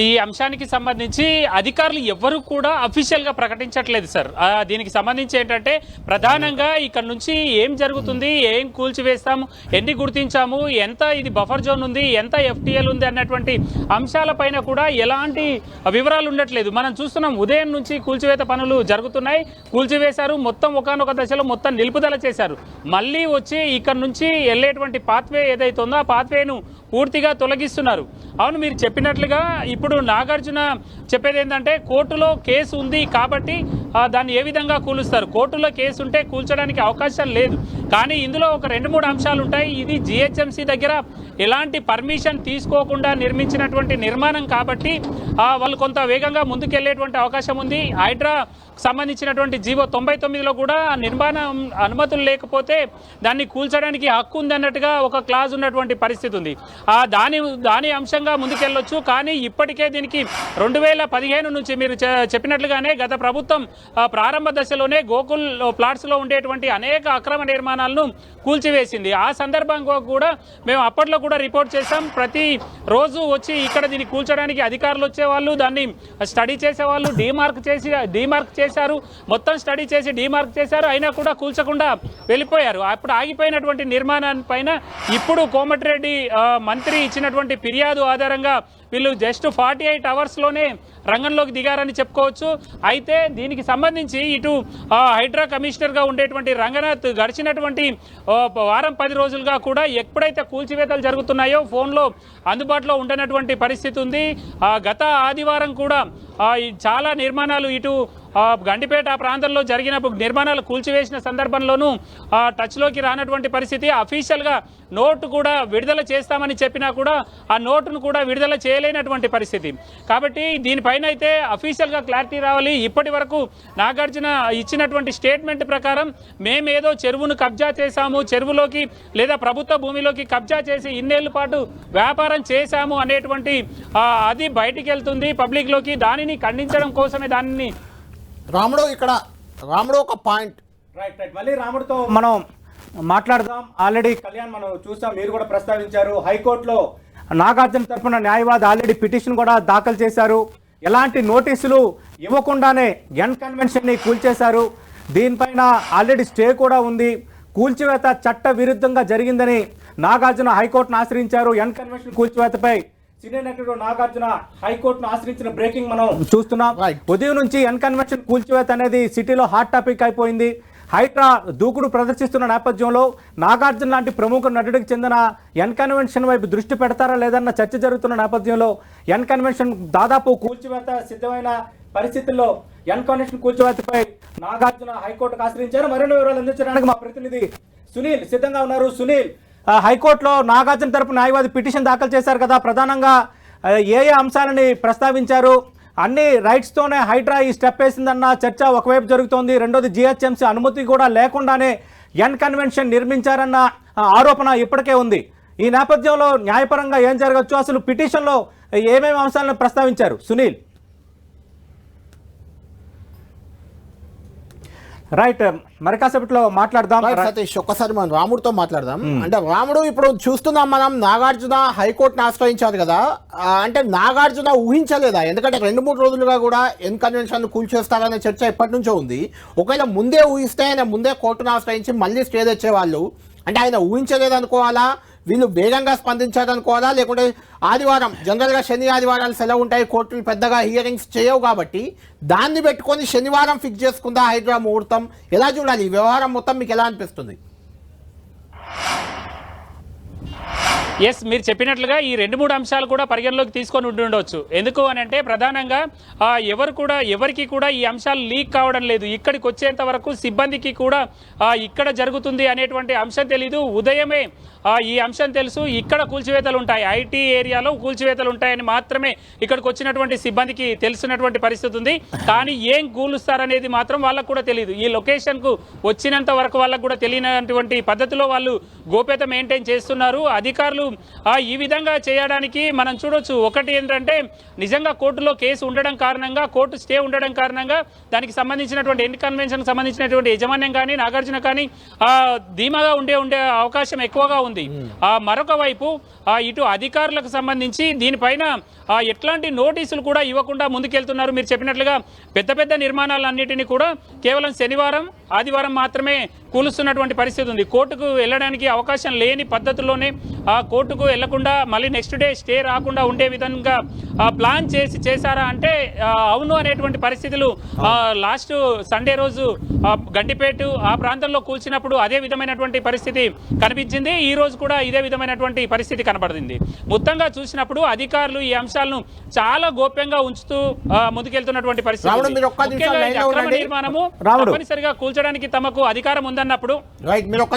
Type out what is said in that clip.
ఈ అంశానికి సంబంధించి అధికారులు ఎవ్వరు కూడా అఫీషియల్గా ప్రకటించట్లేదు సార్. దీనికి సంబంధించి ఏంటంటే ప్రధానంగా ఇక్కడ నుంచి ఏం జరుగుతుంది, ఏం కూల్చివేస్తాము, ఎన్ని గుర్తించాము, ఎంత ఇది బఫర్ జోన్ ఉంది, ఎంత ఎఫ్టీఎల్ ఉంది అన్నటువంటి అంశాలపైన కూడా ఎలాంటి వివరాలు ఉండట్లేదు. మనం చూస్తున్నాం ఉదయం నుంచి కూల్చివేత పనులు జరుగుతున్నాయి, కూల్చివేశారు, మొత్తం ఒకానొక దశలో మొత్తం నిలుపుదల చేశారు. మళ్ళీ వచ్చి ఇక్కడ నుంచి వెళ్ళేటువంటి పాత్వే ఏదైతే ఉందో ఆ పాత్వేను పూర్తిగా తొలగిస్తున్నారు. అవును, మీరు చెప్పినట్లుగా ఇప్పుడు నాగార్జున చెప్పేది ఏంటంటే కోర్టులో కేసు ఉంది కాబట్టి దాన్ని ఏ విధంగా కూలుస్తారు, కోర్టులో కేసు ఉంటే కూల్చడానికి అవకాశం లేదు. కానీ ఇందులో ఒక 2-3 అంశాలు ఉంటాయి. ఇది జిహెచ్ఎంసీ దగ్గర ఎలాంటి పర్మిషన్ తీసుకోకుండా నిర్మించినటువంటి నిర్మాణం కాబట్టి వాళ్ళు కొంత వేగంగా ముందుకెళ్లేటువంటి అవకాశం ఉంది. హైడ్రా సంబంధించినటువంటి జీవో 99లో కూడా నిర్మాణం అనుమతులు లేకపోతే దాన్ని కూల్చడానికి హక్కు ఉంది అన్నట్టుగా ఒక క్లాజ్ ఉన్నటువంటి పరిస్థితి ఉంది. దాని అంశంగా ముందుకెళ్ళొచ్చు. కానీ ఇప్పటికే దీనికి 2015 నుంచి మీరు చెప్పినట్లుగానే గత ప్రభుత్వం ప్రారంభ దశలోనే గోకుల్ ప్లాట్స్లో ఉండేటువంటి అనేక అక్రమ నిర్మాణాలను కూల్చివేసింది. ఆ సందర్భంగా కూడా మేము అప్పట్లో కూడా రిపోర్ట్ చేశాం. ప్రతి రోజు వచ్చి ఇక్కడ దీన్ని కూల్చడానికి అధికారులు వచ్చేవాళ్ళు, దాన్ని స్టడీ చేసేవాళ్ళు, డీమార్క్ చేశారు, మొత్తం స్టడీ చేసి డీమార్క్ చేశారు, అయినా కూడా కూల్చకుండా వెళ్ళిపోయారు. అప్పుడు ఆగిపోయినటువంటి నిర్మాణాన్ని పైన ఇప్పుడు కోమటిరెడ్డి మంత్రి ఇచ్చినటువంటి ఫిర్యాదు ఆధారంగా వీళ్ళు జస్ట్ 48 అవర్స్లోనే రంగంలోకి దిగారని చెప్పుకోవచ్చు. అయితే దీనికి సంబంధించి ఇటు హైడ్రా కమిషనర్గా ఉండేటువంటి రంగనాథ్ గడిచినటువంటి వారం 10 రోజులుగా కూడా ఎప్పుడైతే కూల్చివేతలు జరుగుతున్నాయో ఫోన్లో అందుబాటులో ఉండనటువంటి పరిస్థితి ఉంది. గత ఆదివారం కూడా చాలా నిర్మాణాలు ఇటు గండిపేట ప్రాంతంలో జరిగిన నిర్మాణాలు కూల్చివేసిన సందర్భంలోనూ టచ్లోకి రానటువంటి పరిస్థితి. అఫీషియల్గా నోటు కూడా విడుదల చేస్తామని చెప్పినా కూడా ఆ నోటును కూడా విడుదల చేయలేనటువంటి పరిస్థితి. కాబట్టి దీనిపైన అయితే అఫీషియల్గా క్లారిటీ రావాలి. ఇప్పటి వరకు నాగార్జున ఇచ్చినటువంటి స్టేట్మెంట్ ప్రకారం మేమేదో చెరువును కబ్జా చేశాము, చెరువులోకి లేదా ప్రభుత్వ భూమిలోకి కబ్జా చేసి ఇన్నేళ్ల పాటు వ్యాపారం చేశాము అనేటువంటి అది బయటికి వెళ్తుంది పబ్లిక్లోకి. దానిని ఖండించడం కోసమే దానిని రాముడు ఒక పాయింట్ రైట్ మళ్ళీ రాముడితో మనం మాట్లాడదాం. ఆల్రెడీ కళ్యాణ్ మనం చూసాం, మీరు కూడా ప్రస్తావించారు, హైకోర్టులో నాగార్జున తరఫున న్యాయవాది ఆల్రెడీ పిటిషన్ కూడా దాఖలు చేశారు. ఎలాంటి నోటీసులు ఇవ్వకుండానే ఎన్ కన్వెన్షన్ ని కూల్చేశారు. దీనిపైన ఆల్రెడీ స్టే కూడా ఉంది. కూల్చివేత చట్ట విరుద్ధంగా జరిగిందని నాగార్జున హైకోర్టును ఆశ్రయించారు. ఎన్ కన్వెన్షన్ కూల్చివేతపై సినీ నటుడు నాగార్జున హైకోర్టును ఆశ్రయించిన బ్రేకింగ్ మనం చూస్తున్నాం. ఉదయం నుంచి ఎన్ కన్వెన్షన్ కూల్చివేత అనేది సిటీలో హాట్ టాపిక్ అయిపోయింది. హైడ్రా దూకుడు ప్రదర్శిస్తున్న నేపథ్యంలో నాగార్జున లాంటి ప్రముఖ నటుడికి చెందిన ఎన్ కన్వెన్షన్ వైపు దృష్టి పెడతారా లేదన్న చర్చ జరుగుతున్న నేపథ్యంలో ఎన్ కన్వెన్షన్ దాదాపు కూల్చివేత సిద్ధమైన పరిస్థితుల్లో ఎన్ కన్వెన్షన్ కూల్చివేతపై నాగార్జున హైకోర్టుకు ఆశ్రయించారు. మరిన్ని వివరాలు అందించడానికి మా ప్రతినిధి సునీల్ సిద్ధంగా ఉన్నారు. సునీల్, హైకోర్టులో నాగార్జున తరపు న్యాయవాది పిటిషన్ దాఖలు చేశారు కదా, ప్రధానంగా ఏ అంశాలని ప్రస్తావించారు? అన్ని రైట్స్తోనే హైడ్రా ఈ స్టెప్ వేసిందన్న చర్చ ఒకవైపు జరుగుతోంది. రెండోది జిహెచ్ఎంసీ అనుమతి కూడా లేకుండానే ఎన్ కన్వెన్షన్ నిర్మించారన్న ఆరోపణ ఇప్పటికే ఉంది. ఈ నేపథ్యంలో న్యాయపరంగా ఏం జరగచ్చు, అసలు పిటిషన్లో ఏమేమి అంశాలను ప్రస్తావించారు? సునీల్. రైట్, మరి కాసేపట్లో మాట్లాడదాం. సతీష్, ఒక్కసారి మనం రాముడితో మాట్లాడదాం. అంటే రాముడు, ఇప్పుడు చూస్తున్నాం మనం నాగార్జున హైకోర్టును ఆశ్రయించారు కదా, అంటే నాగార్జున ఊహించలేదా? ఎందుకంటే 2-3 రోజులుగా కూడా ఎన్ కన్వెన్షన్ కూల్చేస్తారనే చర్చ ఎప్పటి నుంచో ఉంది. ఒకవేళ ముందే ఊహిస్తే ఆయన ముందే కోర్టును ఆశ్రయించి మళ్ళీ స్టే తెచ్చేవాళ్ళు. అంటే ఆయన ఊహించలేదనుకోవాలా, వీళ్ళు వేగంగా స్పందించారనుకోవాలా, లేకుంటే ఆదివారం జనరల్గా శని ఆదివారాలు సెలవు ఉంటాయి, కోర్టులు పెద్దగా హియరింగ్స్ చేయవు కాబట్టి దాన్ని పెట్టుకొని శనివారం ఫిక్స్ చేసుకుందా హైడ్రా ముహూర్తం? ఎలా చూడాలి ఈ వ్యవహారం మొత్తం, మీకు ఎలా అనిపిస్తుంది? ఎస్, మీరు చెప్పినట్లుగా ఈ 2-3 అంశాలు కూడా పరిగణలోకి తీసుకొని ఉండవచ్చు. ఎందుకు అని అంటే ప్రధానంగా ఎవరికి కూడా ఈ అంశాలు లీక్ కావడం లేదు. ఇక్కడికి వచ్చేంత వరకు సిబ్బందికి కూడా ఇక్కడ జరుగుతుంది అనేటువంటి అంశం తెలీదు. ఉదయమే ఈ అంశం తెలుసు, ఇక్కడ కూల్చివేతలు ఉంటాయి, ఐటీ ఏరియాలో కూల్చివేతలు ఉంటాయని మాత్రమే ఇక్కడికి వచ్చినటువంటి సిబ్బందికి తెలిసినటువంటి పరిస్థితి ఉంది. కానీ ఏం కూలుస్తారనేది మాత్రం వాళ్ళకు కూడా తెలియదు. ఈ లొకేషన్కు వచ్చినంత వరకు వాళ్ళకు కూడా తెలియనటువంటి పద్ధతిలో వాళ్ళు గోప్యత మెయింటైన్ చేస్తున్నారు. అధికారులు ఈ విధంగా చేయడానికి మనం చూడొచ్చు. ఒకటి ఏంటంటే నిజంగా కోర్టులో కేసు ఉండడం కారణంగా, కోర్టు స్టే ఉండడం కారణంగా దానికి సంబంధించినటువంటి ఎన్ని కన్వెన్షన్ సంబంధించినటువంటి యజమాన్యం కానీ నాగార్జున కానీ ధీమాగా ఉండే అవకాశం ఎక్కువగా ఉంది. మరొక వైపు ఇటు అధికారులకు సంబంధించి దీనిపైన ఎట్లాంటి నోటీసులు కూడా ఇవ్వకుండా ముందుకెళ్తున్నారు. మీరు చెప్పినట్లుగా పెద్ద పెద్ద నిర్మాణాలన్నిటినీ కూడా కేవలం శనివారం ఆదివారం మాత్రమే కూలుస్తున్నటువంటి పరిస్థితి ఉంది. కోర్టుకు వెళ్ళడానికి అవకాశం లేని పద్ధతిలోనే కోర్టుకు వెళ్లకుండా మళ్ళీ నెక్స్ట్ డే స్టే రాకుండా ఉండే విధంగా ప్లాన్ చేశారా అంటే అవును అనేటువంటి పరిస్థితులు లాస్ట్ సండే రోజు గండిపేట ఆ ప్రాంతంలో కూల్చినప్పుడు అదే విధమైనటువంటి పరిస్థితి కనిపించింది. ఈ రోజు కూడా ఇదే విధమైనటువంటి పరిస్థితి కనబడింది. మొత్తంగా చూసినప్పుడు అధికారులు ఈ అంశాలను చాలా గోప్యంగా ఉంచుతూ ముందుకెళ్తున్నటువంటి పరిస్థితి. నిర్మాణము తప్పనిసరిగా కూల్చడానికి తమకు అధికారం ఉందన్నప్పుడు